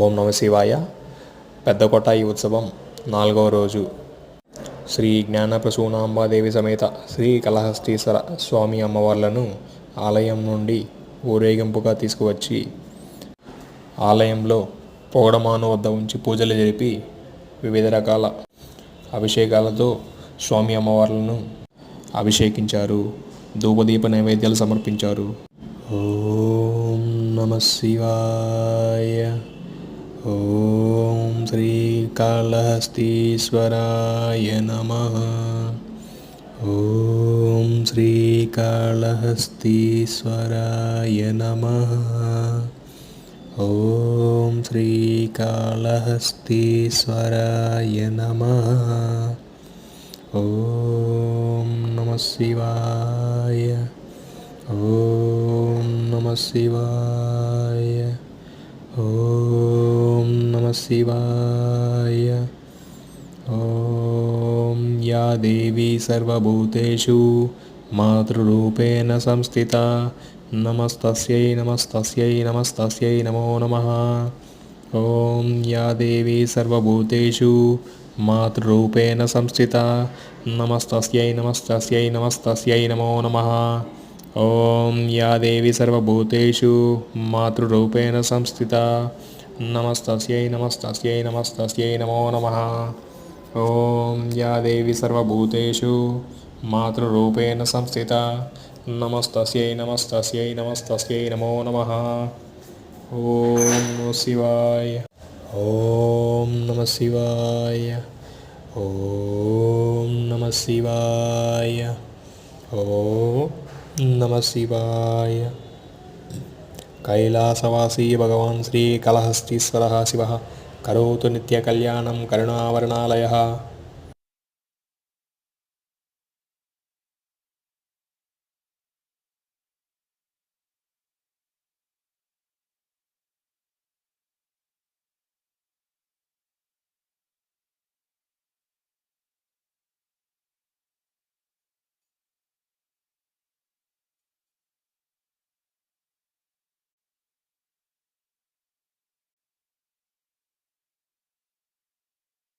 ఓం నమ శివాయ. పెద్దకొటాయి ఉత్సవం 4వ రోజు శ్రీ జ్ఞానప్రసూనాంబాదేవి సమేత శ్రీ కాళహస్తీశ్వర స్వామి అమ్మవార్లను ఆలయం నుండి ఊరేగింపుగా తీసుకువచ్చి ఆలయంలో పొగడమాను వద్ద ఉంచి పూజలు జరిపి వివిధ రకాల అభిషేకాలతో స్వామి అమ్మవార్లను అభిషేకించారు. ధూపదీప నైవేద్యాలు సమర్పించారు. ఓం నమ శివాయ. ఓం శ్రీ కాళహస్తీశ్వరాయ నమః. ఓం శ్రీ కాళహస్తీశ్వరాయ నమః. ఓం శ్రీ కాళహస్తీశ్వరాయ నమః. ఓం నమః శివాయ. ఓం నమః శివాయ. ఓం నమః శివాయ. ఓం యా దేవీ సర్వభూతేషు మాతృరూపేణ సంస్థితా నమస్తస్యై నమస్తస్యై నమస్తస్యై నమో నమః. ఓం యా దేవీ సర్వభూతేషు మాతృరూపేణ సంస్థితా నమస్తస్యై నమస్తస్యై నమస్తస్యై నమో నమః. ఓం యా దేవీ సర్వభూతేషు మాతృరూపేణ సంస్థితా నమస్తస్యై నమస్తస్యై నమస్తస్యై నమో నమః. ఓం యా దేవీ సర్వభూతేషు మాతృరూపేణ సంస్థితా నమస్తస్యై నమస్తస్యై నమస్తస్యై నమో నమః. ఓం నమః శివాయ. ఓం నమః శివాయ. ఓం నమః శివాయ. ఓం నమః శివాయ. కైలాసవాసీ భగవాన్ శ్రీ కాళహస్తీశ్వరः శివः కరోతు నిత్యకళ్యాణం కరుణావర్ణాలయः.